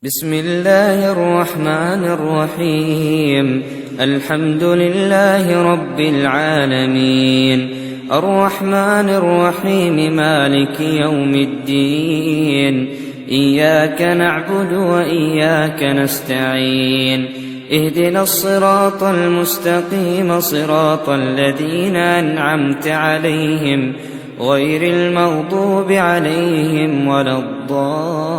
بسم الله الرحمن الرحيم. الحمد لله رب العالمين، الرحمن الرحيم، مالك يوم الدين. إياك نعبد وإياك نستعين، اهدنا الصراط المستقيم، صراط الذين أنعمت عليهم غير المغضوب عليهم ولا الضالين.